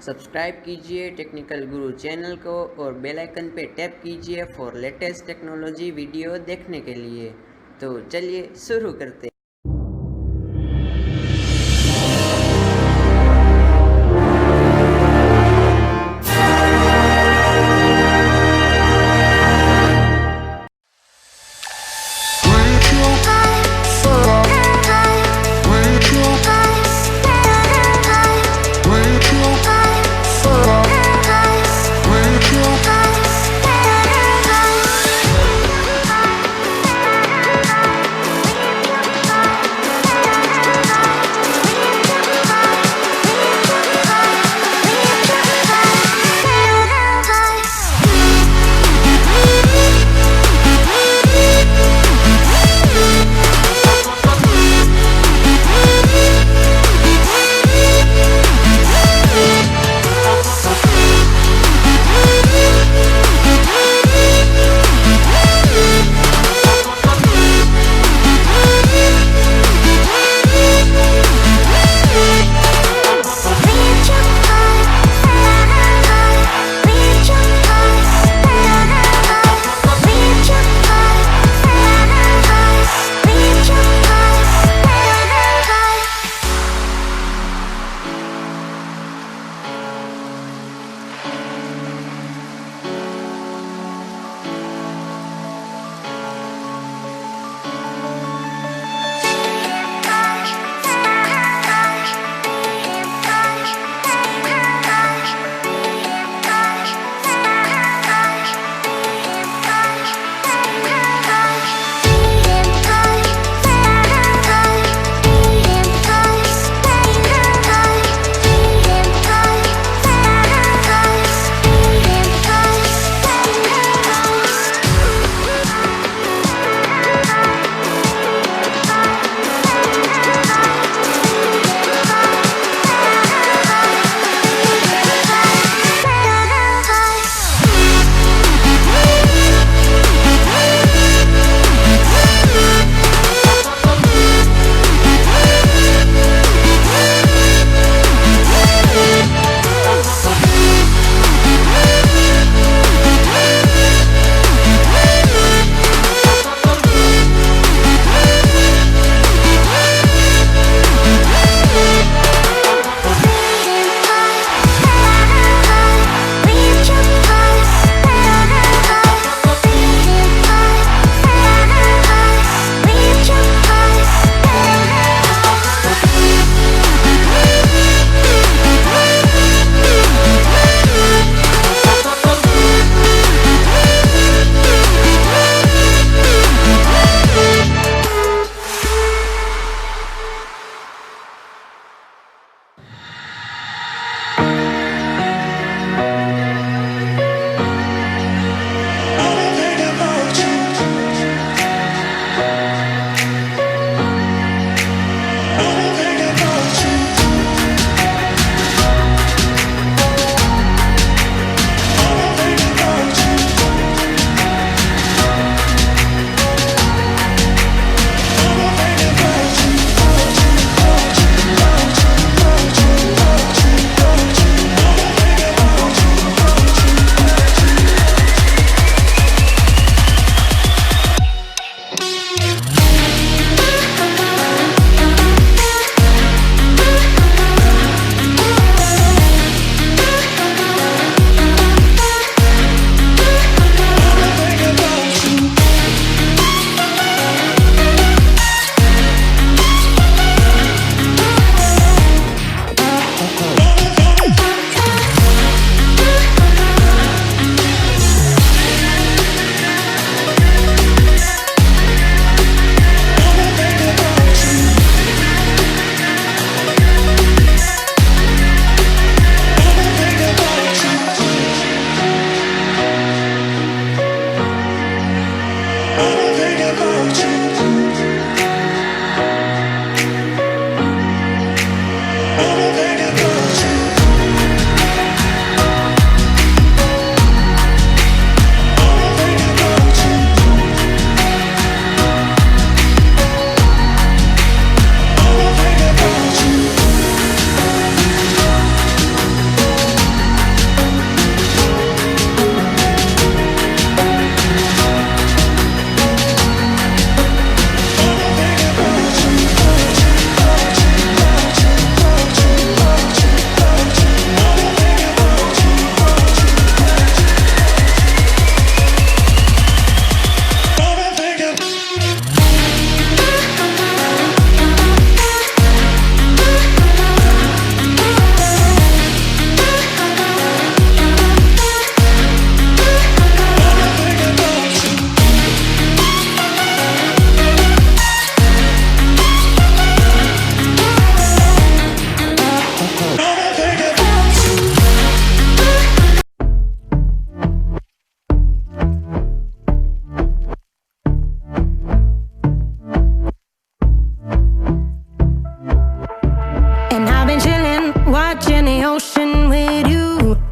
Subscribe कीजिए technical गुरु channel को और बेल आइकन पे टैप कीजिए फॉर लेटेस्ट टेक्नोलॉजी वीडियो देखने के लिए। तो चलिए शुरू करते हैं।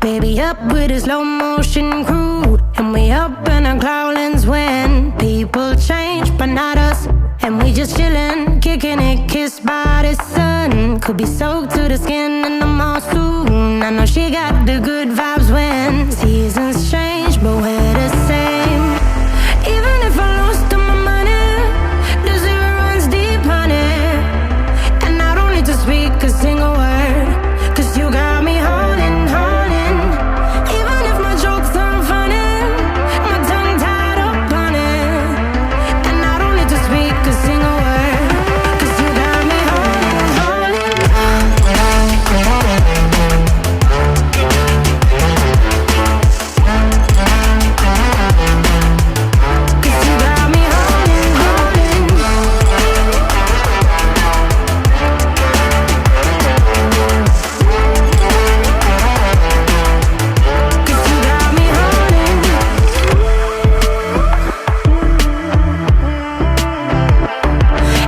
Baby up with a slow motion crew, and we up in our growlings when people change, but not us. And we just chillin', kicking it, kissed by the sun. Could be soaked to the skin in the mall soon. I know she got the good vibes when seasons change, but we're the same. Even if I lost all my money, the zero runs deep, honey. And I don't need to speak a single word, 'cause you got me holding, holding. Even if my jokes aren't funny, my tongue tied up on it. And I don't need to speak a single word, 'cause you got me holding, holding. 'Cause you got me holding, holding. 'Cause you got me holding.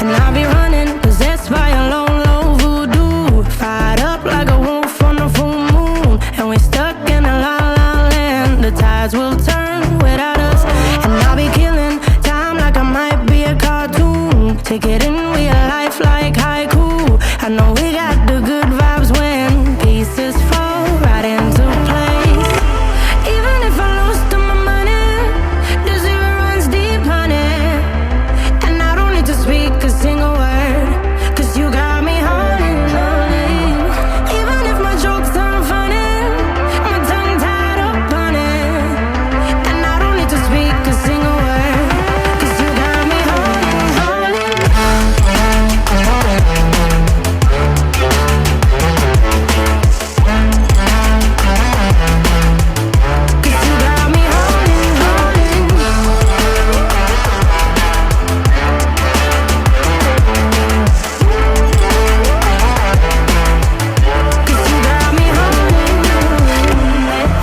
And I'll be running, possessed by a low, low voodoo. Fired up like a wolf on a full moon. And we're stuck in a la la land. The tides will turn without us. And I'll be killing time like I might be a cartoon. Take it in real life like haiku. I know we got the good vibes when pieces fall right into place. Even if I lost all my money, the zero runs deep, honey. And I don't need to speak a single word, 'cause you got me holding, holding. Even if my jokes aren't funny, my tongue tied up on it. And I don't need to speak a single word, 'cause you got me holding, holding. 'Cause you got me holding, holding. 'Cause you got me holding,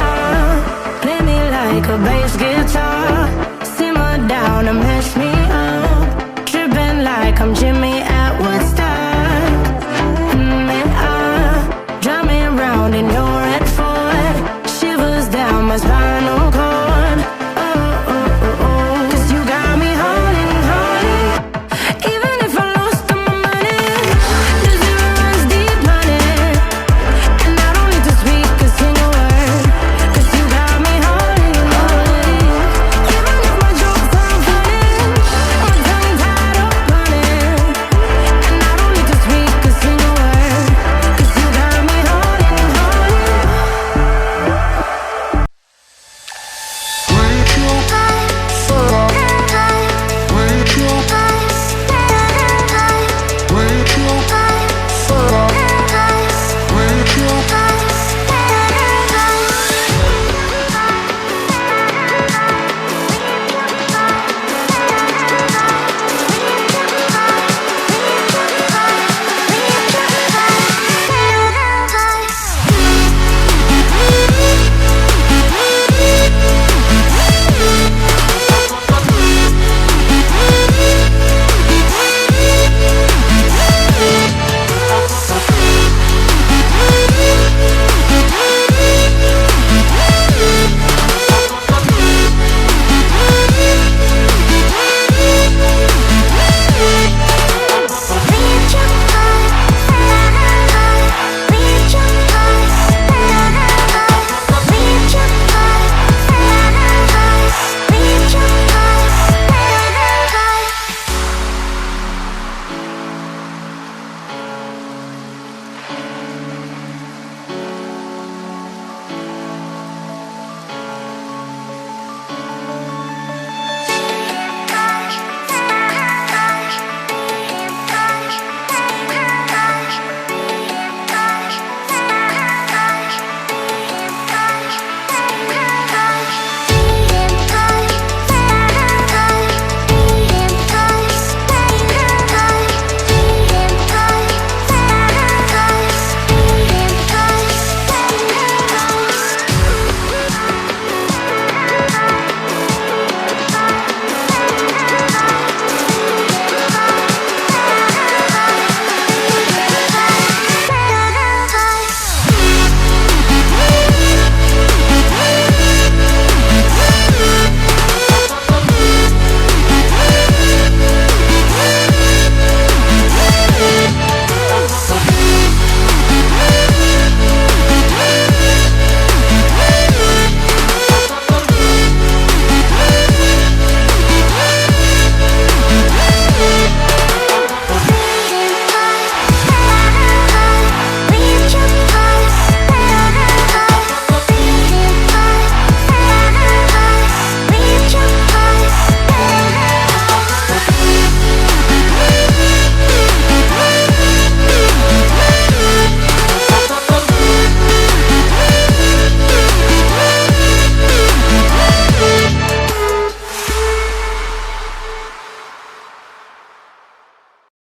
holding. Play me like a bass guitar, simmer down and mash me